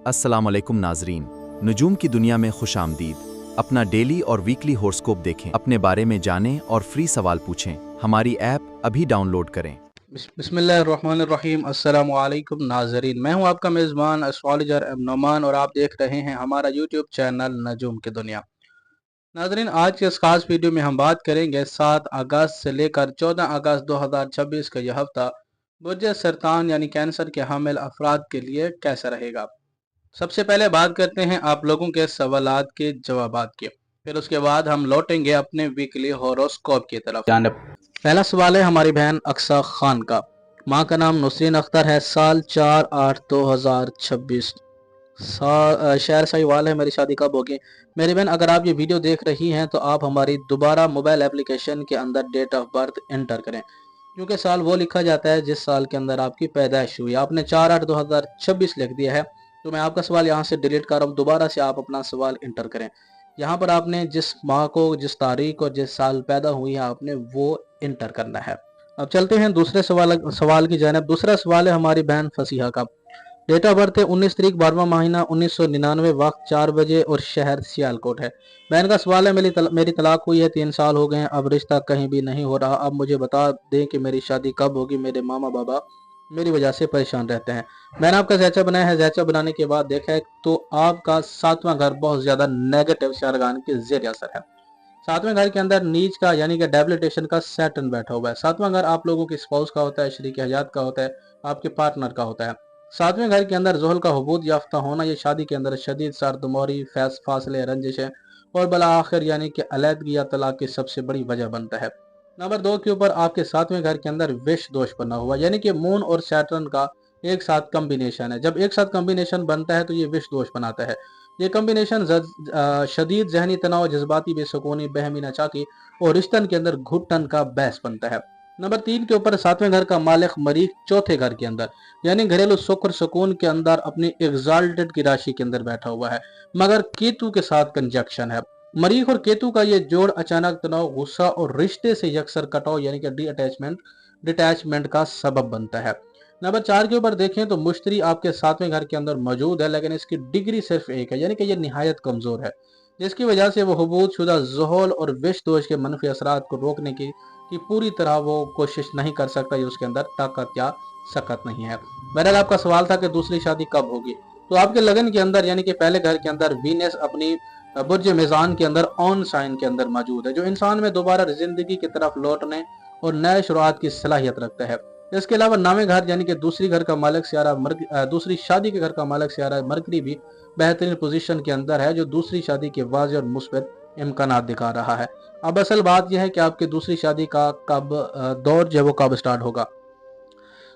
अस्सलाम वालेकुम नाजरीन, नजूम की दुनिया में खुश आमदीद। अपना डेली और वीकली हॉरोस्कोप देखें, अपने बारे में जानें और फ्री सवाल पूछें। हमारी ऐप अभी डाउनलोड करें। बिस्मिल्लाहिर्रहमानिर्रहीम। अस्सलामु अलैकुम नाजरीन, मैं हूं आपका मेज़बान एस्ट्रोलॉजर एम नोमान और आप देख रहे हैं हमारा यूट्यूब चैनल नजूम की दुनिया। नाजरीन, आज के इस खास वीडियो में हम बात करेंगे 7 अगस्त से लेकर 14 अगस्त 2026 का यह हफ्ता बुर्ज सरतान यानी कैंसर के हामिल अफराद के लिए कैसा रहेगा। सबसे पहले बात करते हैं आप लोगों के सवालात के जवाबात के, फिर उसके बाद हम लौटेंगे अपने वीकली हॉरोस्कोप की तरफ। पहला सवाल है हमारी बहन अक्सा खान का। माँ का नाम नुसरीन अख्तर है। साल 4/8/2026। शहर साहिवाल है। मेरी शादी कब होगी? मेरी बहन, अगर आप ये वीडियो देख रही हैं तो आप हमारी दोबारा मोबाइल एप्लीकेशन के अंदर डेट ऑफ बर्थ एंटर करें, क्योंकि साल वो लिखा जाता है जिस साल के अंदर आपकी पैदाइश हुई। आपने 4/8/2026 लिख दिया है, तो मैं आपका सवाल यहाँ से डिलीट कर रहा हूँ। दोबारा से आप अपना सवाल इंटर करें। यहाँ पर आपने जिस माह को, जिस तारीख और जिस साल पैदा हुई है आपने वो इंटर करना है। अब चलते हैं दूसरे सवाल की जानिब। दूसरा सवाल है हमारी बहन फसीहा का। डेट ऑफ बर्थ है 19 तारीख 12वां महीना 1999, वक्त 4 बजे और शहर सियालकोट है। बहन का सवाल है, मेरी तलाक हुई है, 3 साल हो गए हैं, अब रिश्ता कहीं भी नहीं हो रहा। अब मुझे बता दें कि मेरी शादी कब होगी। मेरे मामा बाबा मेरी वजह से परेशान रहते हैं। मैंने आपका जैचा बनाया है। जैचा बनाने के बाद देखा है तो आपका 7वां घर बहुत ज्यादा नेगेटिव शारगान के जेर असर है। 7वें घर के अंदर नीच का यानी कि डेबिलिटेशन का सैटर्न बैठा हुआ है। 7वां घर आप लोगों के स्पाउस का होता है, शरीक हयात का होता है, आपके पार्टनर का होता है। 7वें घर के अंदर ज़ुहल का हुबूत याफ्ता होना ये शादी के अंदर शदीद सरदमौरी, फासले, रंजिशें और बला आखिर यानी कि अलहदगी या तलाक की सबसे बड़ी वजह बनता है। नंबर 2 के ऊपर आपके 7वें घर के अंदर विष दोष बना हुआ यानी कि मून और सैटर्न का एक साथ कम्बिनेशन है। जब एक साथ कम्बिनेशन बनता है तो ये विष दोष बनाता है। ये कम्बिनेशन शदीद जहनी तनाव, जज्बाती बेसुकूनी, बहमी नाचाकी और रिश्तन के अंदर घुटन का बहस बनता है। नंबर 3 के ऊपर 7वें घर का मालिक मरीख चौथे घर के अंदर यानी घरेलू सुख और सुकून के अंदर अपनी एग्जाल्टेड की राशि के अंदर बैठा हुआ है, मगर केतु के साथ कंजक्शन है। मरीख और केतु का ये जोड़ अचानक तनाव, गुस्सा और रिश्ते से यकसर कटाव यानी कि डिटैचमेंट का सबब बनता है। नंबर 4 के ऊपर देखें तो मुश्तरी आपके 7वें घर के अंदर मौजूद है, लेकिन इसकी डिग्री सिर्फ एक है यानी कि ये निहायत कमजोर है, जिसकी वजह से वो हुबूत शुदा ज़ुहल और विष दोष के मनफी असरात को रोकने की पूरी तरह वो कोशिश नहीं कर सकता। ये उसके अंदर ताकत या सकत नहीं है। बहरहाल आपका सवाल था कि दूसरी शादी कब होगी, तो आपके लगन के अंदर यानी कि पहले घर के अंदर वीनस अपनी बुर्ज मेज़ान के अंदर ऑन साइन के अंदर मौजूद है, जो इंसान में दोबारा जिंदगी की तरफ लौटने और नए शुरुआत की सलाहियत रखता है। इसके अलावा 9वें घर यानी कि दूसरी घर का मालिक सियारा दूसरी शादी के घर का मालिक सियारा मरकरी भी बेहतरीन पोजीशन के अंदर है, जो दूसरी शादी के वाज़ेह और मुस्बत इम्कानात दिखा रहा है। अब असल बात यह है कि आपकी दूसरी शादी का कब दौर जो है वो कब स्टार्ट होगा।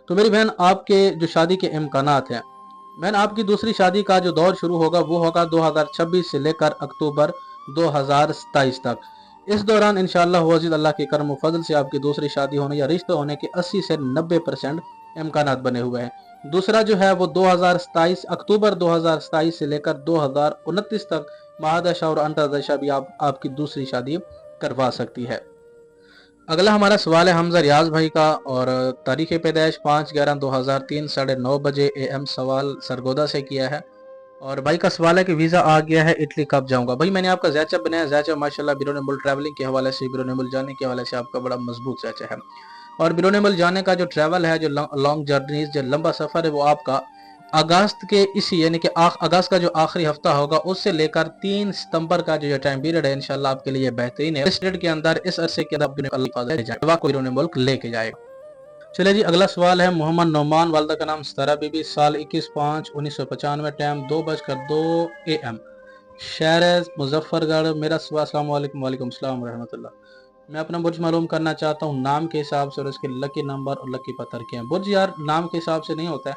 तो मेरी बहन, आपके जो शादी के इम्कानात हैं, बहन आपकी दूसरी शादी का जो दौर शुरू होगा वो होगा 2026 से लेकर अक्टूबर 2027 तक। इस दौरान इंशाअल्लाह वज़ीद अल्लाह के करम व फजल से आपकी दूसरी शादी होने या रिश्ते होने के 80 से 90% इम्कानात बने हुए हैं। दूसरा जो है वो 2027 अक्टूबर 2027 से लेकर 2029 तक महादशा और अंतरदशा भी आपकी दूसरी शादी करवा सकती है। अगला हमारा सवाल है हमजा रियाज भाई का, और तारीख पैदाइश 5/11/2003 9:30 बजे AM सवाल सरगोदा से किया है। और भाई का सवाल है कि वीज़ा आ गया है, इटली कब जाऊंगा। भाई मैंने आपका ज़ैचा बनाया। ज़ैचा माशाल्लाह बिरोन मुल्क ट्रैवलिंग के हवाले से, बिरोन मुल्क जाने के हवाले से आपका बड़ा मजबूत ज़ैचा है। और बिरोन मुल्क जाने का जो ट्रैवल है, जो लॉन्ग जर्नीज, जो लंबा सफ़र है, वो आपका अगस्त के इसी यानी कि अगस्त का जो आखिरी हफ्ता होगा उससे लेकर 3 सितंबर का जो टाइम पीरियड है इंशाल्लाह आपके लिए बेहतरीन है। इस पीरियड के अंदर, इस अरसे के अंदर बिरोन मुल्क लेके जाएगा। चलिए जी, अगला सवाल है मोहम्मद नौमान, वालदा का नाम सतारा बीबी, साल 21/5/1995, टाइम 2:02 AM, शहर मुजफ्फरगढ़। मेरा सवाल, अस्सलाम वालेकुम। वालेकुम सलाम रहमतुल्लाह। मैं अपना बुर्ज मालूम करना चाहता हूँ नाम के हिसाब से और उसके लकी नंबर और लकी पत्थर के हैं। बुर्ज यार नाम के हिसाब से नहीं होता है,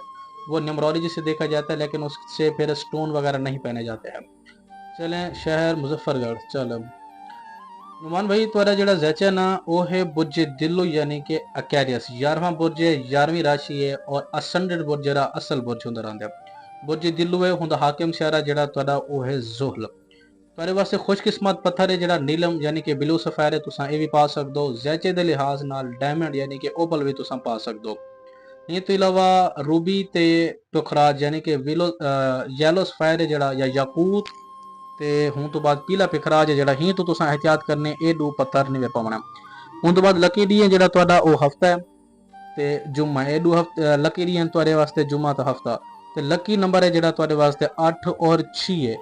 वो न्यूमरोलॉजी से देखा जाता है, लेकिन उससे फिर स्टोन वगैरह नहीं पहने जाते हैं। चलें, शहर मुजफ्फरगढ़। चलो नुमान भाई, तुम्हारा जड़ा जैचा ना वो है बुर्ज दिल्लो यानी कि अक्वेरियस। 11वां बुर्ज है, 11वीं राशि है और असcended बुर्ज जरा असल बुर्ज हुंदा रहिंदा है। बुर्ज दिल्लो है हुंदा हाकिम सियारा जड़ा तुम्हारा वो है ज़ुहल। तुम्हारे वास्ते खुशकिस्मत पत्थर है जड़ा नीलम यानी कि ब्लू सफायर है, तुसां ये भी पा सकदो। जैचे दे लिहाज नाल डायमंड यानी कि ओपल भी तुसां पा सकदो। ਇਹ ਤੋਂ ਇਲਾਵਾ ਰੂਬੀ ਤੇ ਪੁਖਰਾਜ ਯਾਨੀ ਕਿ ਯੈਲੋ ਸਫਾਇਰ ਜਿਹੜਾ ਜਾਂ ਯਾਕੂਤ ਤੇ ਹੁਣ ਤੋਂ ਬਾਅਦ ਪੀਲਾ ਪਿਖਰਾਜ ਜਿਹੜਾ ਹੀ ਤੋਂ ਤੁਸੀਂ ਇhtiyat ਕਰਨੇ ਇਹ ਦੋ ਪੱਥਰ ਨਹੀਂ ਵੇ ਪਾਉਣਾ। ਹੁਣ ਤੋਂ ਬਾਅਦ ਲੱਕੀ ਡੀ ਜਿਹੜਾ ਤੁਹਾਡਾ ਉਹ ਹਫਤਾ ਹੈ ਤੇ ਜੁਮਾ, ਇਹ ਦੋ ਹਫਤੇ ਲੱਕੀ ਡੀ ਤੁਹਾਡੇ ਵਾਸਤੇ ਜੁਮਾ ਤੇ ਹਫਤਾ। ਤੇ ਲੱਕੀ ਨੰਬਰ ਹੈ ਜਿਹੜਾ ਤੁਹਾਡੇ ਵਾਸਤੇ 8 और 6 ਹੈ।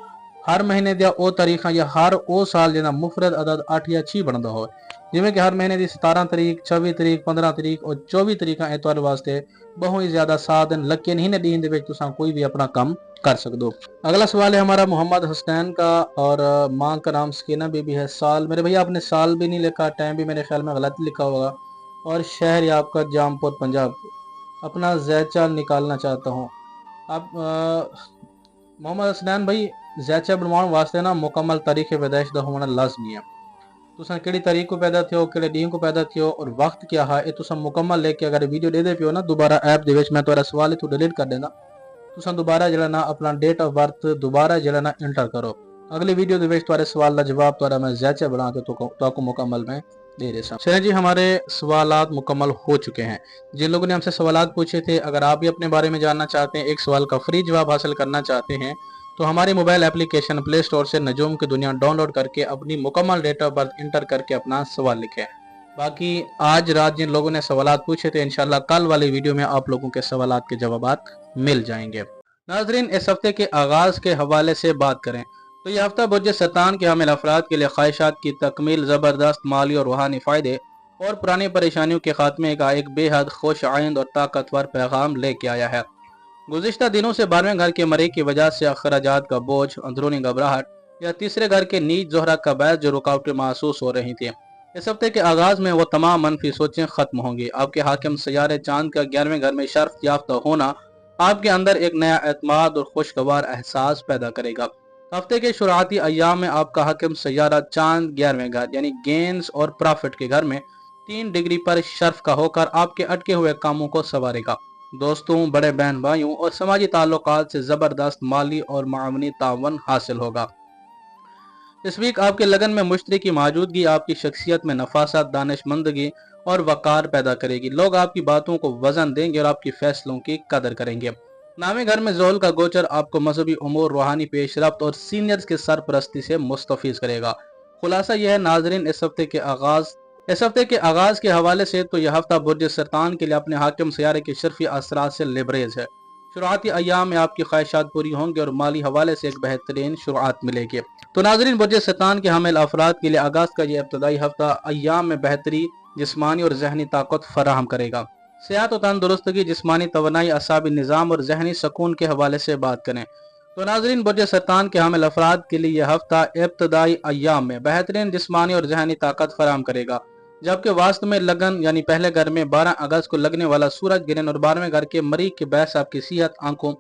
ਹਰ ਮਹੀਨੇ ਦੀਆਂ ਉਹ ਤਾਰੀਖਾਂ ਜਾਂ ਹਰ ਉਹ ਸਾਲ ਜਿਹਦਾ ਮੁਫਰਦ ਅਦਦ 8 ਜਾਂ 6 ਬਣਦਾ ਹੋਵੇ, ਜਿਵੇਂ ਕਿ ਹਰ ਮਹੀਨੇ ਦੀ 17 ਤਰੀਕ 26 ਤਰੀਕ 15 ਤਰੀਕ और 24 ਤਰੀਕਾਂ ਇਹ ਤੁਹਾਡੇ ਵਾਸਤੇ बहुत ही ज्यादा साथ लके नहीं ने दीन दे तुसा कोई भी अपना काम कर सकते हो। अगला सवाल है हमारा मोहम्मद हसनैन का और माँ का नाम सकीना बीबी है। साल मेरे भैया आपने साल भी नहीं लिखा, टाइम भी मेरे ख्याल में गलत लिखा होगा और शहर है आपका जामपुर पंजाब। अपना जैचा निकालना चाहता हूँ। आप मोहम्मद हसनैन भाई जैचा बनवाने वास्ते ना मुकम्मल तारीख पैदाइश का होना लाजमी है। तुसा केड़ी तारीख को पैदा थियो, केड़े डी को पैदा थियो और वक्त क्या है, ये तुसा मुकम्मल लेके अगर वीडियो दे दे पियो ना दोबारा ऐप दे विच मैं तुम्हारा सवाल इथों डिलीट कर देना। तुसा दोबारा जड़ा ना अपना डेट ऑफ बर्थ दोबारा जड़ा ना एंटर करो। अगली वीडियो दे विच तुम्हारे सवाल का जवाब तुम्हारा मैं ज़ैचा बना के तो मुकम्मल में दे दे सकता। चलिए जी, हमारे सवालात मुकम्मल हो चुके हैं। जिन लोगों ने हमसे सवालात पूछे थे, अगर आप भी अपने बारे में जानना चाहते हैं, एक सवाल का फ्री जवाब हासिल करना चाहते हैं, तो हमारे मोबाइल एप्लीकेशन प्ले स्टोर से नजूम की दुनिया डाउनलोड करके अपनी मुकम्मल डेट ऑफ बर्थ इंटर करके अपना सवाल लिखें। बाकी आज रात जिन लोगों ने सवालात पूछे थे, इंशाल्लाह कल वाली वीडियो में आप लोगों के सवालात के जवाबात मिल जाएंगे। नाजरीन, इस हफ्ते के आगाज के हवाले से बात करें तो यह हफ्ता बुर्ज सरतान के हामिल अफराद के लिए ख्वाहिशात की तकमील, ज़बरदस्त माली और रूहानी फ़ायदे और पुरानी परेशानियों के खात्मे का एक बेहद खुश आइंद और ताकतवर पैगाम लेके आया है। गुज़िश्ता दिनों से 12वें घर के मरीज़ की वजह से अखराजात का बोझ, अंदरूनी घबराहट या तीसरे घर के नीच जोहरा का बैच जो रुकावटें महसूस हो रही थी, इस हफ्ते के आगाज में वो तमाम मनफी सोचें खत्म होंगी। आपके हाकिम सैयारे चांद का 11वें घर में शर्फ याफ्ता होना आपके अंदर एक नया एतमाद और खुशगवार एहसास पैदा करेगा। हफ्ते के शुरुआती अय्याम में आपका हाकिम सैयारा चांद 11वें घर यानी गेंस और प्रॉफिट के घर में 3 डिग्री पर शर्फ का होकर आपके अटके हुए कामों को संवारेगा। दोस्तों, बड़े बहन भाइयों और समाजी ताल्लुकात से जबरदस्त माली और मामूनी तावन हासिल होगा। इस वीक आपके लगन में मुश्तरी की मौजूदगी आपकी शख्सियत में नफासत, दानिशमंदगी और वकार पैदा करेगी। लोग आपकी बातों को वजन देंगे और आपकी फैसलों की कदर करेंगे। नामे घर में जोहल का गोचर आपको मजहबी उमूर, रूहानी पेशरफ्त और सीनियर्स के सरपरस्ती से मुस्तफीज करेगा। खुलासा यह है नाजरीन, इस हफ्ते के आगाज के हवाले से तो यह हफ्ता बुर्ज सरतान के लिए अपने हाकिम सैयारे के शर्फी असरात से लिबरेज है। शुरुआती अय्याम में आपकी ख्वाहिशात पूरी होंगी और माली हवाले से एक बेहतरीन शुरुआत मिलेगी। तो नाजरीन, बुर्ज सरतान के हामिल अफराद के लिए आगाज का यह इब्तदाई हफ्ता अय्याम में बेहतरी, जिस्मानी और जहनी ताकत फराहम करेगा। सेहत और तंदुरुस्तगी, जिस्मानी तवानाई, असाबी निज़ाम और जहनी सुकून के हवाले से बात करें तो नाजरीन, बुर्ज सरतान के हामिल अफराद के लिए यह हफ्ता इब्तदाई अय्याम में बेहतरीन जिस्मानी और जहनी ताकत फराहम करेगा। जबकि वास्तव में लगन यानी पहले घर में 12 अगस्त को लगने वाला सूरज गिरन और 12वें घर के मरीज के बहस आपकी सेहत, आंखों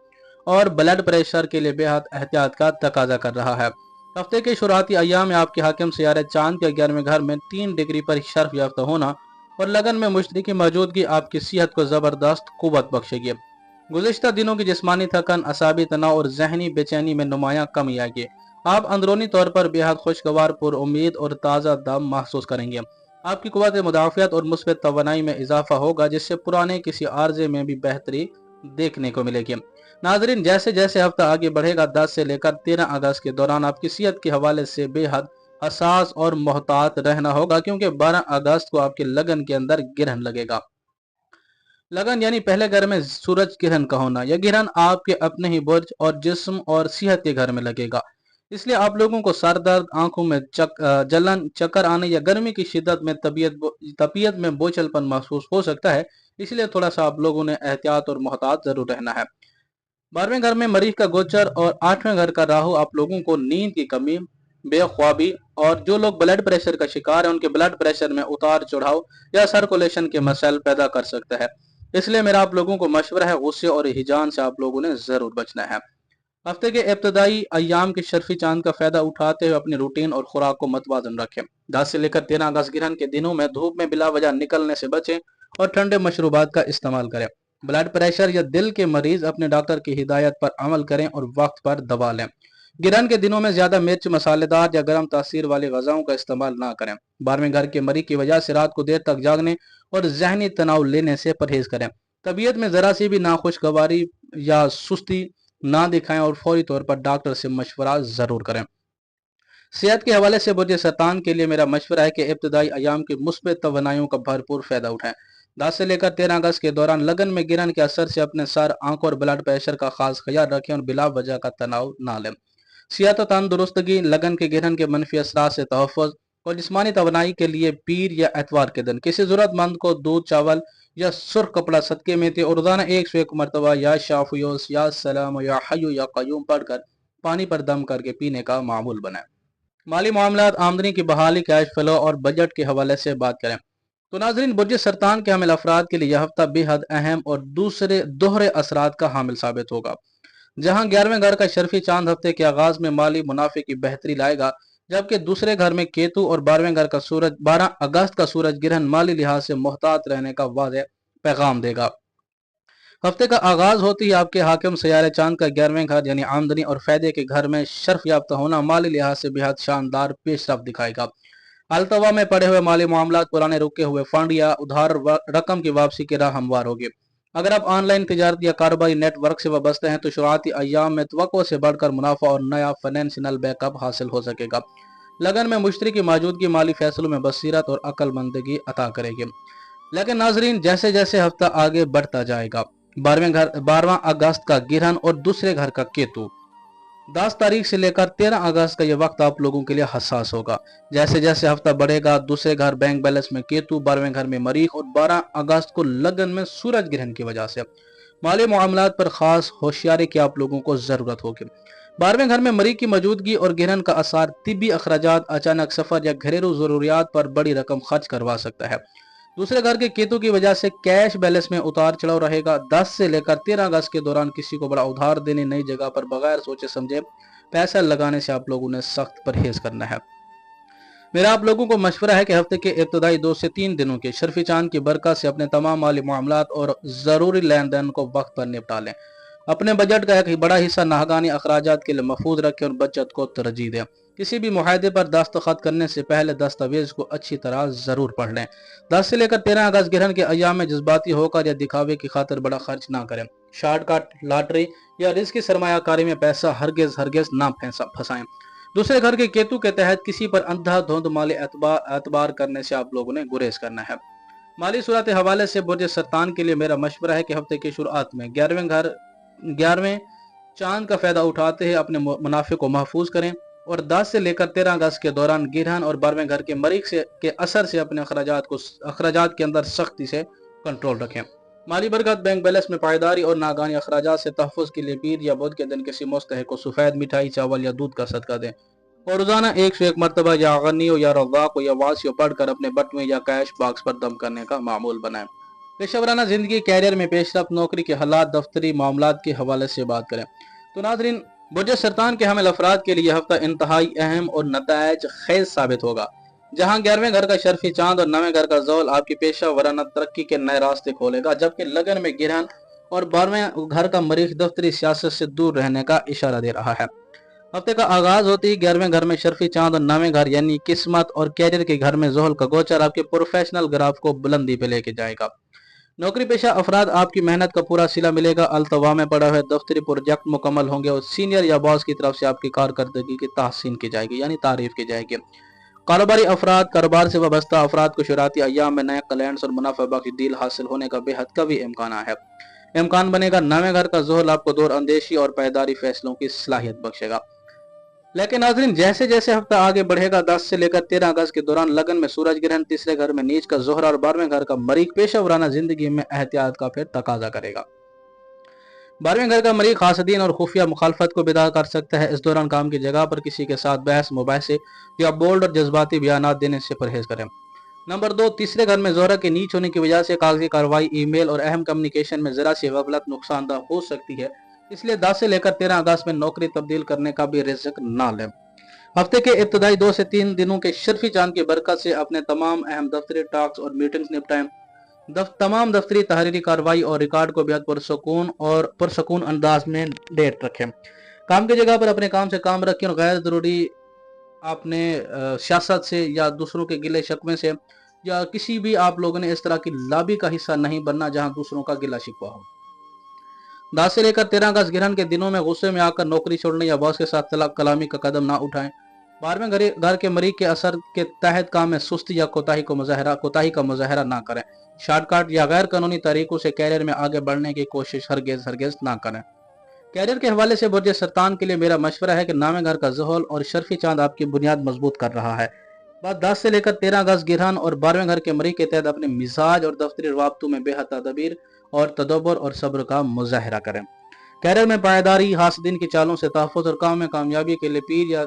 और ब्लड प्रेशर के लिए बेहद एहतियात का तकाजा कर रहा है। हफ्ते के शुरुआती अय्याम में आपके हाकिम सैयारे चांद के 11वें घर में 3 डिग्री पर शर्फ याफ्ता होना और लगन में मुश्तरी की मौजूदगी आपकी सेहत को जबरदस्त कुव्वत बख्शेगी। गुज़िश्ता दिनों की जिस्मानी थकन, असाबी तनाव और जहनी बेचैनी में नुमायां कमी आएगी। आप अंदरूनी तौर पर बेहद खुशगवार, पुरुम्मीद और ताज़ा दम महसूस करेंगे। आपकी कुव्वत मुदाफ़ियत और मुस्बत तवानाई में इजाफा होगा, जिससे पुराने किसी आर्जे में भी बेहतरी देखने को मिलेगी। नाजरीन, जैसे जैसे हफ्ता आगे बढ़ेगा 10 से लेकर 13 अगस्त के दौरान आपकी सेहत के हवाले से बेहद हसास और मोहतात रहना होगा, क्योंकि 12 अगस्त को आपके लगन के अंदर गिरहन लगेगा। लगन यानी पहले घर में सूरज गिरहन का होना। यह गिरहन आपके अपने ही बुर्ज और जिस्म और सेहत के घर में लगेगा। इसलिए आप लोगों को सर दर्द, आंखों में जलन, चक्कर आने या गर्मी की शिद्दत में तबीयत में बोझलपन महसूस हो सकता है। इसलिए थोड़ा सा आप लोगों ने एहतियात और मोहतात जरूर रहना है। 12वें घर में मरीज का गोचर और 8वें घर का राहु आप लोगों को नींद की कमी, बेख्वाबी और जो लोग ब्लड प्रेशर का शिकार है उनके ब्लड प्रेशर में उतार चढ़ाव या सर्कुलेशन के मसाइल पैदा कर सकता है। इसलिए मेरा आप लोगों को मशवरा है, गुस्से और हिजान से आप लोगों ने जरूर बचना है। हफ्ते के इब्तदाई अय्याम के शर्फी चांद का फायदा उठाते हुए अपनी रूटीन और खुराक को मतवाजन रखें। 10 से लेकर 13 अगस्त गिरहन के दिनों में धूप में बिला वजह निकलने से बचें और ठंडे मशरूबात का इस्तेमाल करें। ब्लड प्रेशर या दिल के मरीज अपने डॉक्टर की हिदायत पर अमल करें और वक्त पर दवा लें। गिरहन के दिनों में ज्यादा मिर्च, मसालेदार या गर्म तासीर वाली गजाओं का इस्तेमाल ना करें। 12वें घर के मरीज की वजह से रात को देर तक जागने और जहनी तनाव लेने से परहेज करें। तबीयत में ज़रा सी भी नाखुशगवारी या सुस्ती ना दिखाएं और फौरी तौर पर डॉक्टर से मशवरा ज़रूर करें। सेहत के हवाले से बुर्ज सरतान के लिए मेरा मशवरा है कि इब्तदाई अयाम की मुस्बत तवानाइयों का भरपूर फ़ायदा उठाएं। 10 से लेकर 13 अगस्त के दौरान लगन में गिरन के असर से अपने सर, आंखों और ब्लड प्रेशर का खास ख्याल रखें और बिला वजह का तनाव ना लें। सेहत और तंदुरुस्तगी, लगन के गिरन के मनफी असरात से तहफ़्फ़ुज़ और जिस्मानी तवानाई के लिए पीर या एतवार के दिन किसी ज़रूरतमंद को दूध, चावल या सुर्ख कपड़ा सदके में थे और रोज़ाना 101 मरतबा या शाफियोस या सलाम या हय्यु या क़य्यूम पढ़कर पानी पर दम करके पीने का मामूल बनाएं। माली मामलात, आमदनी की बहाली, कैश फ्लो और बजट के हवाले से बात करें तो नाजरीन, बुर्ज सरतान के हामिल अफराद के लिए यह हफ्ता बेहद अहम और दूसरे दोहरे असरात का हामिल साबित होगा। जहां 11वें घर का शर्फी चांद हफ्ते के आगाज में माली मुनाफे की बेहतरी लाएगा, जबकि दूसरे घर में केतु और 12वें घर का सूरज 12 अगस्त का सूरज ग्रहण माली लिहाज से मोहतात रहने का वाज़ेह पैगाम देगा। हफ्ते का आगाज होते ही आपके हाकिम सयारे चांद का 11वें घर यानी आमदनी और फायदे के घर में शर्फ याफ्ता होना माली लिहाज से बेहद शानदार पेशरफ दिखाएगा। अल्तवा में पड़े हुए माली मामलात, पुराने रुके हुए फंड या उधार रकम की वापसी की राह हमवार होगी। अगर आप ऑनलाइन तिजारत या कारोबारी नेटवर्क से वाबस्ते हैं तो शुरुआती अय्याम में तवक्को से बढ़कर मुनाफा और नया फाइनेंशियल बैकअप हासिल हो सकेगा। लगन में मुश्तरी की मौजूदगी माली फैसलों में बसीरत और अक्लमंदगी अता करेगी। लेकिन नाजरीन, जैसे जैसे हफ्ता आगे बढ़ता जाएगा, 12वां अगस्त का गिरहन और दूसरे घर का केतु, 10 तारीख से लेकर 13 अगस्त का यह वक्त आप लोगों के लिए हसास होगा। जैसे जैसे हफ्ता बढ़ेगा, दूसरे घर बैंक बैलेंस में केतु, 12वें घर में मरीख और 12 अगस्त को लगन में सूरज ग्रहण की वजह से माली मामलात पर खास होशियारी की आप लोगों को जरूरत होगी। 12वें घर में मरीख की मौजूदगी और ग्रहण का असर तिब्बी अखराजात, अचानक सफर या घरेलू जरूरियात पर बड़ी रकम खर्च करवा सकता है। दूसरे घर के केतु की वजह से कैश बैलेंस में उतार चढ़ाव रहेगा। 10 से लेकर 13 अगस्त के दौरान किसी को बड़ा उधार देने, नई जगह पर बगैर सोचे समझे पैसा लगाने से आप लोगों ने सख्त परहेज करना है। मेरा आप लोगों को मशवरा है कि हफ्ते के इब्तदाई 2 से 3 दिनों के शर्फी चांद की बरकत से अपने तमाम माली मामलात और जरूरी लेन देन को वक्त पर निपटा लें। अपने बजट का एक बड़ा हिस्सा नाहगानी अखराजात के लिए महफूज रखें और बचत को तरजीह दें। किसी भी मुआहदे पर दस्तखत करने से पहले दस्तावेज को अच्छी तरह जरूर पढ़ लें। 10 से लेकर 13 अगस्त ग्रहण के अय्याम में जज्बाती होकर या दिखावे की खातिर बड़ा खर्च ना करें। शॉर्टकट, लॉटरी या रिस्क की सरमायाकारी में पैसा हरगिज हरगिज ना फंसाएं। दूसरे घर के केतु के तहत किसी पर अंधाधुंध माली एतबार करने से आप लोगों ने गुरेज करना है। माली सूरत हवाले से बुर्ज सरतान के लिए मेरा मशवरा है कि हफ्ते की शुरुआत में 11वें चांद का फायदा उठाते हुए अपने मुनाफे को महफूज करें और 10 से लेकर 13 अगस्त के दौरान गिरहन और 12वें घर के मरीख के असर से अपने अखराजात के अंदर सख्ती से कंट्रोल रखें। माली बरकत, बैंक बैलेंस में पायदारी और नागानी अखराजात से तहफ़्फ़ुज़ के लिए पीर या बुध के दिन किसी मुस्तहिक को सफ़ेद मिठाई, चावल या दूध का सदका दें और रोजाना 101 मरतबा या गनी या रज़ाक या वासी पढ़कर अपने बटुए या कैश बॉक्स पर दम करने का मामूल बनाएं। पेशेवराना जिंदगी, कैरियर में पेशरफ, नौकरी के हालात, दफ्तरी मामलात के हवाले से बात करें तो नाजरीन, बुर्ज सरतान के हामिल अफराद के लिए हफ्ता इंतहाई अहम और नतायज खेज साबित होगा। जहां 11वें घर का शर्फी चांद और 9वें घर का ज़ौल आपकी पेशा वराना तरक्की के नए रास्ते खोलेगा, जबकि लगन में गिरहन और 12वें घर का मरीख दफ्तरी सियासत से दूर रहने का इशारा दे रहा है। हफ्ते का आगाज होते ही 11वें घर में शर्फी चांद और 9वें घर यानी किस्मत और कैरियर के घर में ज़ोहल का गोचर आपके प्रोफेशनल ग्राफ को बुलंदी पे लेके जाएगा। नौकरी पेशा अफराद आपकी मेहनत का पूरा सिला मिलेगा। अल्तवा में पड़ा हुए दफ्तरी प्रोजेक्ट मुकम्मल होंगे और सीनियर या बॉस की तरफ से आपकी कारकर्दगी की तहसीन की जाएगी यानी तारीफ की जाएगी। कारोबारी अफराद, कारोबार से वाबस्ता अफराद को शुरुआती अय्याम में नए क्लाइंट्स और मुनाफा बख्श डील हासिल होने का बेहद कभी इम्कान बनेगा। 9वें घर का ज़ोहल आपको दूर अंदेशी और पायदारी फैसलों की सलाहियत बख्शेगा। लेकिन नाज़रीन, जैसे जैसे हफ्ता आगे बढ़ेगा, 10 से लेकर 13 अगस्त के दौरान लगन में सूरज ग्रहण, तीसरे घर में नीच का ज़ोहरा और 12वें घर का मरीख पेशा वराना जिंदगी में एहतियात का फिर तकाजा करेगा। 12वें घर का मरीख हासदीन और खुफिया मुखालफत को बिदा कर सकता है। इस दौरान काम की जगह पर किसी के साथ बहस, मुबाहिसे या बोल्ड और जज्बाती बयानात देने से परहेज करें। नंबर 2, तीसरे घर में ज़ोहरा के नीच होने की वजह से कागजी कार्रवाई, ईमेल और अहम कम्युनिकेशन में जरा सी गफलत नुकसानदा हो सकती है, इसलिए 10 से लेकर 13 अगस्त में नौकरी तब्दील करने का भी रिस्क ना लें। हफ्ते के इब्तदाई 2 से 3 दिनों के शर्फी चांद की बरकत से अपने तमाम अहम दफ्तरी टॉक्स और मीटिंग्स निपटाएं। तमाम दफ्तरी तहरीरी कार्रवाई और रिकॉर्ड को बेहद पुरसकून अंदाज में डेट रखें। काम की जगह पर अपने काम से काम रखें और गैर जरूरी आपने सियासत से या दूसरों के गिले शिकवे से या किसी भी आप लोगों ने इस तरह की लॉबी का हिस्सा नहीं बनना जहां दूसरों का गिला शिकवा हो। 10 से लेकर 13 अगस्त ग्रहण के दिनों में गुस्से में आकर नौकरी छोड़ने या बॉस के साथ तलाक कलामी का कदम ना उठाएं। 12वें घर के मरीज के असर के तहत काम में सुस्ती या कोताही का मुजाहरा ना करें। शॉर्टकट या गैर कानूनी तरीकों से कैरियर में आगे बढ़ने की कोशिश हरगिज ना करें। कैरियर के हवाले से बुर्ज सरतान के लिए मेरा मशवरा है कि नामे घर का ज़ुहल और शर्फी चांद आपकी बुनियाद मजबूत कर रहा है। बात 10 से लेकर 13 अगस्त गिरहन और 12वें घर के मरी के तहत अपने मिजाज और दफ्तरी रवाबतों में बेहद तदबीर और तदब्बर और सब्र का मुजाहरा करें। कैरियर में पायदारी, हासिदीन की चालों से तहफ़्फ़ुज़ और काम में कामयाबी के लिए पीर या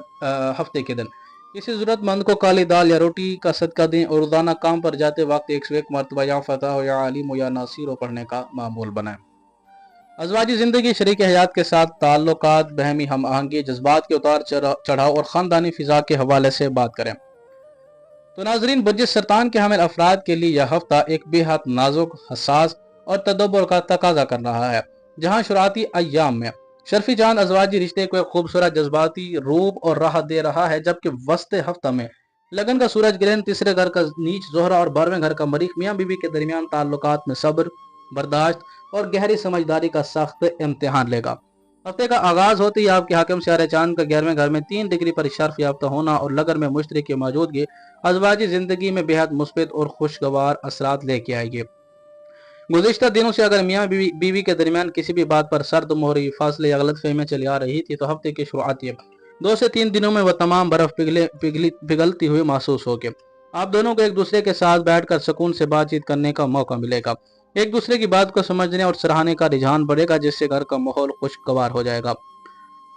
हफ्ते के दिन किसी ज़रूरतमंद को काली दाल या रोटी का सदका दें और रोज़ाना काम पर जाते वक्त 101 मरतबा या फतह हो या आलिम हो या नासिर हो पढ़ने का मामूल बनाएं। अज़वाजी ज़िंदगी शरीक हयात के साथ ताल्लुकात, बहमी हम आहंगी, जज्बात के उतार चढ़ाव और ख़ानदानी फ़िज़ा के हवाले से बात करें। तो नाजरीन, बुर्ज सरतान के हामिल अफराद के लिए यह हफ्ता एक बेहद नाजुक, हसास और तदब्बर का तकाजा कर रहा है। जहां शुरुआती अय्याम में शर्फी चांद अज़वाजी रिश्ते को एक खूबसूरत जज्बाती रूप और राहत दे रहा है, जबकि वस्ते हफ्ता में लगन का सूरज ग्रहण, तीसरे घर का नीच जोहरा और 12वें घर का मरीख मियाँ बीवी के दरमियान ताल्लुकात में सब्र, बर्दाश्त और गहरी समझदारी का सख्त इम्तिहान लेगा। हफ्ते का आगाज होते ही आपके हाकिम सियारे चांद का 11वें घर में 3 डिग्री पर शर्फ याफ्ता होना और लगन में मुश्तरी की मौजूदगी अज़वाजी जिंदगी में बेहद मुस्बित और खुशगवार असरात लेके आएगी। गुज़िश्ता दिनों से अगर मियाँ बीवी के दरमियान किसी भी बात पर सर्द मोहरी, फासले या गलतफहमी चली आ रही थी, तो हफ्ते की शुरुआती 2 से 3 दिनों में वह तमाम बर्फ पिघलती हुई महसूस होगी। आप दोनों को एक दूसरे के साथ बैठकर सुकून से बातचीत करने का मौका मिलेगा। एक दूसरे की बात को समझने और सराहने का रुझान बढ़ेगा, जिससे घर का माहौल खुशगवार हो जाएगा।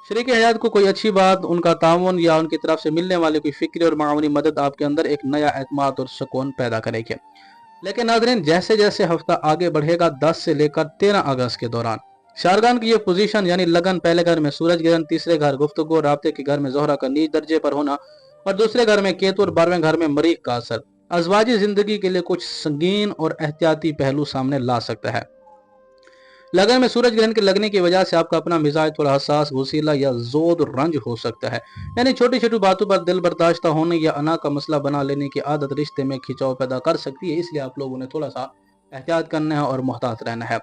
शरीक हयात को कोई अच्छी बात, उनका ताउन या उनकी तरफ से मिलने वाली कोई फिक्री और मामूली मदद आपके अंदर एक नया एतमाद और सुकून पैदा करेगी। लेकिन नाज़रीन, जैसे जैसे हफ्ता आगे बढ़ेगा 10 से लेकर 13 अगस्त के दौरान शारगान की ये पोजीशन यानी लगन, पहले घर में सूरज ग्रहण, तीसरे घर गुफ्तगू और राब्ते के घर में जोहरा का नीच दर्जे पर होना और दूसरे घर में केतु और 12वें घर में मरीख का असर अज़वाजी जिंदगी के लिए कुछ संगीन और एहतियाती पहलू सामने ला सकता है। लगन में सूरज ग्रहण के लगने की वजह से आपका अपना मिजाज थोड़ा हसास, गुस्सीला या जोद रंज हो सकता है। यानी छोटी छोटी बातों पर दिल बर्दाश्त होने या अना का मसला बना लेने की आदत रिश्ते में खिंचाव पैदा कर सकती है। इसलिए आप लोगों ने थोड़ा सा एहतियात करना है और मोहतात रहना है।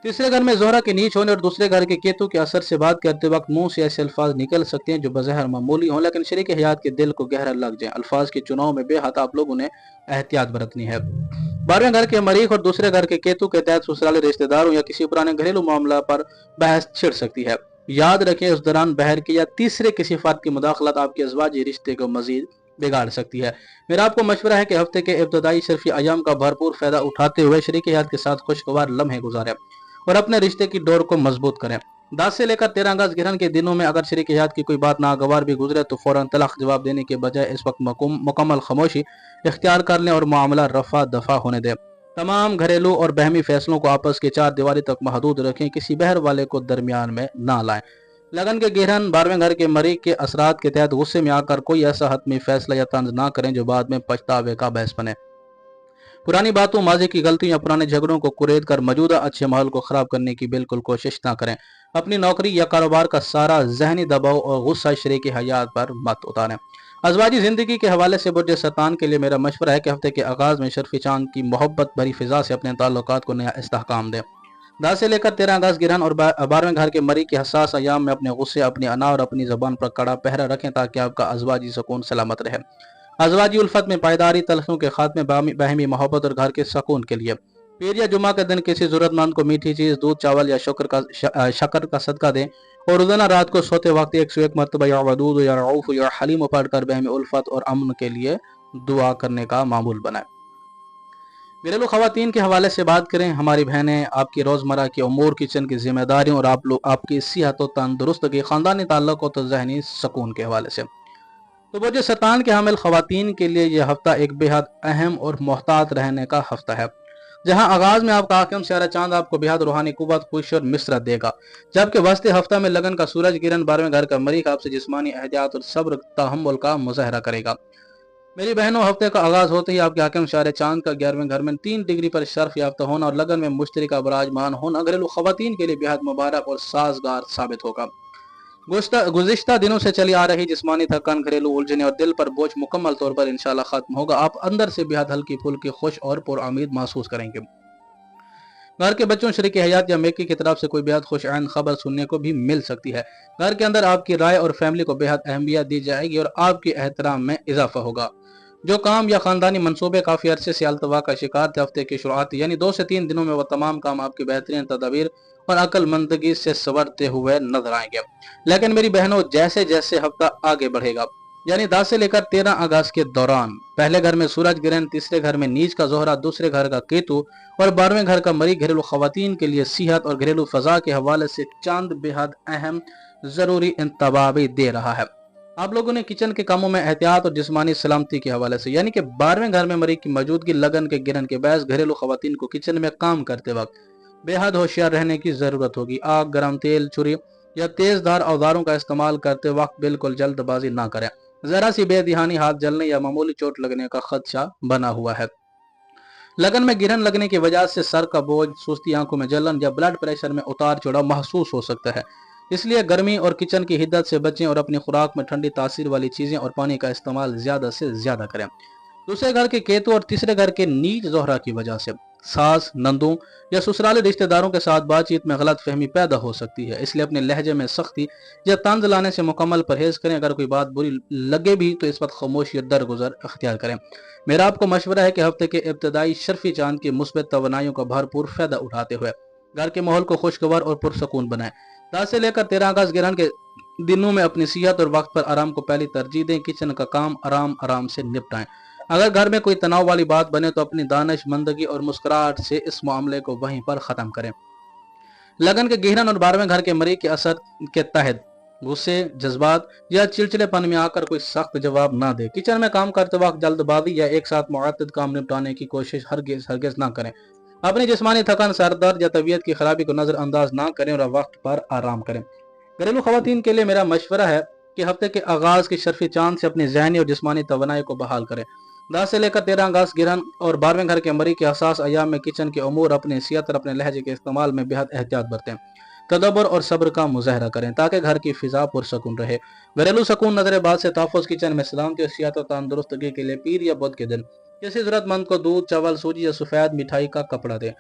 तीसरे घर में जोहरा के नीच होने और दूसरे घर के केतु के असर से बात करते वक्त मुंह से ऐसे अल्फाज निकल सकते हैं जो बज़ाहिर मामूली हों, लेकिन शरीक हयात के दिल को गहरा लग जाए। अल्फाज के चुनाव में बेहद आप लोगों ने एहतियात बरतनी है। 12वें घर के मरीख और दूसरे घर के केतु के तहत ससुराली रिश्तेदारों या किसी पुराने घरेलू मामला पर बहस छिड़ सकती है। याद रखें, उस दौरान बहर की या तीसरे किसी फर्द की मुदाखलत आपके अज़वाजी रिश्ते को मजीद बिगाड़ सकती है। मेरा आपको मशवरा है कि हफ्ते के इब्तदाई शर्फी अयाम का भरपूर फायदा उठाते हुए शरीक हयात के साथ खुशगवार लम्हे गुजारें और अपने रिश्ते की डोर को मजबूत करें। 10 से लेकर 13 अगस्त ग्रहण के दिनों में अगर शरीक हयात की कोई बात नागवार भी गुजरे तो फौरन तलाक जवाब देने के बजाय इस वक्त मुकम्मल खामोशी इख्तियार कर लें और मामला रफा दफा होने दें। तमाम घरेलू और बहमी फैसलों को आपस के 4 दीवारी तक महदूद रखें, किसी बहर वाले को दरमियान में ना लाएं। लगन के गिरहन 12वें घर के मरीख के असरात के तहत गुस्से में आकर कोई ऐसा हतमी फैसला या तंज ना करें जो बाद में पछतावे का बहस बने। पुरानी बातों, माजी की गलतियों या पुराने झगड़ों को कुरेद कर मौजूदा अच्छे माहौल को खराब करने की बिल्कुल कोशिश ना करें। अपनी नौकरी या कारोबार का सारा जहनी दबाव और गुस्सा शरीक हयात पर मत उतारें। अज़वाजी जिंदगी के हवाले से बुर्ज सरतान के लिए मेरा मशवरा है कि हफ्ते के आगाज में शर्फी चांद की मोहब्बत भरी फिजा से अपने ताल्लुकात को नया इस्तेहकाम दें। 10 से लेकर 13 अगस्त गिरहन और 12वें घर के मरी के हसास अयाम में अपने गुस्से, अपनी अना और अपनी जबान पर कड़ा पहरा रखें ताकि आपका अज़वाजी सुकून सलामत रहे। अज़वाजी उल्फत में पायदारी, तलखियों के खात्मे, बाहमी मोहब्बत और घर के सुकून के लिए पीर या जुमा के दिन किसी जरूरतमंद को मीठी चीज, दूध, चावल या शक्कर का सदका दें और रोजाना रात को सोते वक्त 101 मरतबा या वदूद या रऊफ या हलीम पढ़कर बहमी उल्फत और अमन के लिए दुआ करने का मामूल बनाए। घरेलू खवातीन के हवाले से बात करें, हमारी बहनें आपकी रोजमर्रा की उमूर, किचन की जिम्मेदारियों और आप लोग आपकी सेहत और तंदुरुस्तगी, खानदानी ताल्लुक और जहनी सुकून के हवाले से। तो बुर्ज सरतान के हामिल खवातीन के लिए यह हफ्ता एक बेहद अहम और मोहतात रहने का हफ्ता है, जहां आगाज में आपका हाकिम सियारा चांद आपको बेहद रूहानी कुव्वत, खुशी और मिसरत देगा, जबकि वस्ते हफ्ता में लगन का सूरज गिरन 12वें घर का मरीख आपसे जिस्मानी एहतियात और सब्र तहम्मुल का मुजाहरा करेगा। मेरी बहनों, हफ्ते का आगाज होते ही आपके हाकिम सियारे चांद का 11वें घर में 3 डिग्री पर शर्फ याफ्ता होना और लगन में मुश्तरी का बराजमान होना घरेलू खवातीन के लिए बेहद मुबारक और साजगार साबित होगा। गुज़िश्ता दिनों से चली आ रही जिस्मानी थकान, घरेलू उलझने और दिल पर बोझ मुकम्मल तौर पर इंशाल्लाह खत्म होगा। आप अंदर से बेहद हल्की फुल्की, खुश और पुरउम्मीद महसूस करेंगे। घर के बच्चों, शरीक हयात या मेकी की तरफ से कोई बेहद खुशआइन खबर सुनने को भी मिल सकती है। घर के अंदर आपकी राय और फैमिली को बेहद अहमियत दी जाएगी और आपकी एहतराम में इजाफा होगा। जो काम या खानदानी मंसूबे काफी अरसे से अल्तवा का शिकार थे, हफ्ते की शुरुआत यानी 2 से 3 दिनों में वो तमाम काम आपकी बेहतरीन तदबीर और अक्लमंदगी से संवरते हुए नजर आएंगे। लेकिन मेरी बहनों, जैसे जैसे हफ्ता आगे बढ़ेगा यानी 10 से लेकर 13 अगस्त के दौरान पहले घर में सूरज ग्रहण, तीसरे घर में नीच का जोहरा, दूसरे घर का केतु और 12वें घर का मरी घरेलू खवातीन के लिए सेहत और घरेलू फजा के हवाले से चांद बेहद अहम जरूरी इंतबाही दे रहा है। आप लोगों ने किचन के कामों में एहतियात और जिस्मानी सलामती के हवाले से यानी कि 12वें घर में मरी की मौजूदगी, लगन के गिरन के बायस घरेलू खवातीन को किचन में काम करते वक्त बेहद होशियार रहने की जरूरत होगी। आग, गर्म तेल, छुरी या तेज धार औजारों का इस्तेमाल करते वक्त बिल्कुल जल्दबाजी ना करें। जरा सी बेध्यानी, हाथ जलने या मामूली चोट लगने का खदशा बना हुआ है। लगन में गिरन लगने की वजह से सर का बोझ, सुस्ती, आंखों में जलन या ब्लड प्रेशर में उतार चढ़ाव महसूस हो सकता है। इसलिए गर्मी और किचन की हिद्दत से बचें और अपनी खुराक में ठंडी तासीर वाली चीजें और पानी का इस्तेमाल ज्यादा से ज्यादा करें। दूसरे घर के केतु और तीसरे घर के नीच जोहरा की वजह से सास, नंदों या ससुराली रिश्तेदारों के साथ बातचीत में गलत फहमी पैदा हो सकती है। इसलिए अपने लहजे में सख्ती या तंज लाने से मुकम्मल परहेज करें। अगर कोई बात बुरी लगे भी तो इस वक्त खामोशी दरगुजर अख्तियार करें। मेरा आपको मशवरा है कि हफ्ते के इब्तदाई शर्फी चांद की मुस्बत तवानाइयों का भरपूर फायदा उठाते हुए घर के माहौल को खुशगवार और पुरसकून बनाएं। 10 से लेकर 13 अगस्त ग्रहण के दिनों में अपनी सेहत और वक्त पर आराम को पहली तरजीह दें। किचन का काम आराम आराम से निपटाएं। अगर घर में कोई तनाव वाली बात बने तो अपनी दानिशमंदगी और मुस्कुराहट से इस मामले को वहीं पर खत्म करें। लगन के गिरहन और 12वें घर के मरी के असर के तहत गुस्से, जज्बात या चिड़चिड़ेपन में आकर कोई सख्त जवाब ना दे। किचन में काम करते वक्त जल्दबाजी या एक साथ मुअत्तद काम निपटाने की कोशिश हरगिज ना करें। अपनी जिस्मानी थकान, सर दर्द या तबीयत की खराबी को नजरअंदाज ना करें और वक्त पर आराम करें। घरेलू खवातीन के लिए मेरा मशवरा है कि हफ्ते के आगाज की शर्फी चांद से अपनी जहनी और जिस्मानी तवानाई को बहाल करें। 10 से लेकर 13 अगस्त गिरहन और 12वें घर के मरी के हसास अयाम में किचन के अमूर, अपनी सेहत और अपने लहजे के इस्तेमाल में बेहद एहतियात बरतें। तदब्बर और सब्र का मुजाहरा करें ताकि घर की फिजा पुरसकून रहे। घरेलू सुकून, नजरबाज से तहफ़्फ़ुज़, किचन में सलामती और सेहत और तंदुरुस्तगी के लिए पीर या बुध के दिन किसी जरूरतमंद को दूध, चावल, सूजी या सफेद मिठाई का कपड़ा दें,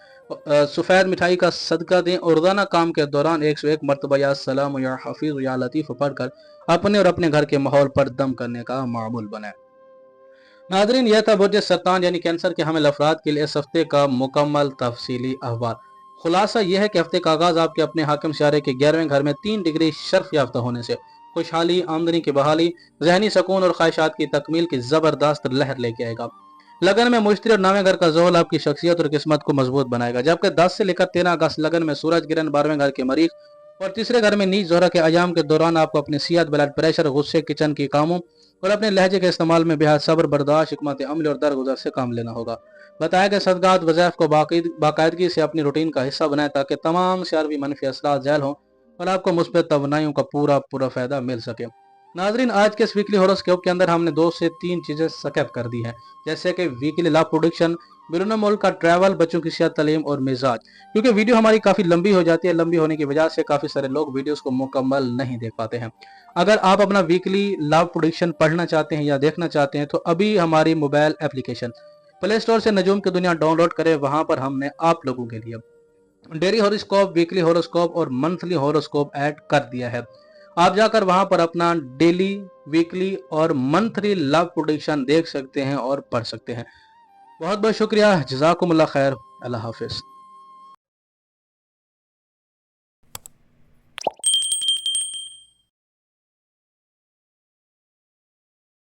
सफेद मिठाई का सदका दें और रोजाना काम के दौरान 101 मरतबा या सलाम या हफीज या लतीफ पढ़कर अपने और अपने घर के माहौल पर दम करने का मामूल बनाए। नादरीन, यह था बुर्ज सरतान यानी कैंसर के हामिल अफराद के लिए इस हफ्ते का मुकम्मल तफसीली अहवाल। खुलासा यह है कि हफ्ते का आगाज आपके अपने हाकिम शारे के 11वें घर में 3 डिग्री शर्फ याफ्ता होने से खुशहाली, आमदनी की बहाली, जहनी सुकून और ख्वाहिशात की तकमील की जबरदस्त लहर लेके आएगा। लगन में मुश्तरी और 9वें घर का जोहल आपकी शख्सियत और किस्मत को मजबूत बनाएगा। जबकि 10 से लेकर 13 अगस्त लगन में सूरज गिरहन, 12वें घर के मरीख और तीसरे घर में नीच जोहरा के अयाम के दौरान आपको अपनी सेहत, ब्लड प्रेशर, गुस्से, किचन के कामों और अपने लहजे के इस्तेमाल में बेहद सब्र, बर्दाश्त, हिकमत अमल और दरगुजर से काम लेना होगा। बताया गया सदकात वज़ाइफ को बाकायदगी से अपनी रूटीन का हिस्सा बनाएं ताकि तमाम शर्वी मनफी असरात झेल हों और आपको मुस्बत तवानाइयों का पूरा फायदा मिल सके। नाजरीन, आज के इस वीकली हॉरोस्कोप के अंदर हमने 2 से 3 चीजें स्किप कर दी हैं, जैसे कि वीकली लव प्रोडिक्शन, बैरून मुल्क का ट्रैवल, बच्चों की सेहत, तालीम और मिजाज। क्योंकि वीडियो हमारी काफी लंबी हो जाती है, लंबी होने की वजह से काफी सारे लोग वीडियोस को मुकम्मल नहीं देख पाते हैं। अगर आप अपना वीकली लव प्रोडिक्शन पढ़ना चाहते हैं या देखना चाहते हैं तो अभी हमारी मोबाइल एप्लीकेशन प्ले स्टोर से नजूम की दुनिया डाउनलोड करें। वहां पर हमने आप लोगों के लिए डेली हॉरोस्कोप, वीकली हॉरोस्कोप और मंथली हॉरोस्कोप ऐड कर दिया है। आप जाकर वहां पर अपना डेली, वीकली और मंथली लव प्रोडिक्शन देख सकते हैं और पढ़ सकते हैं। बहुत बहुत शुक्रिया, जज़ाकुमुल्लाह खैर, अल्लाह हाफिज।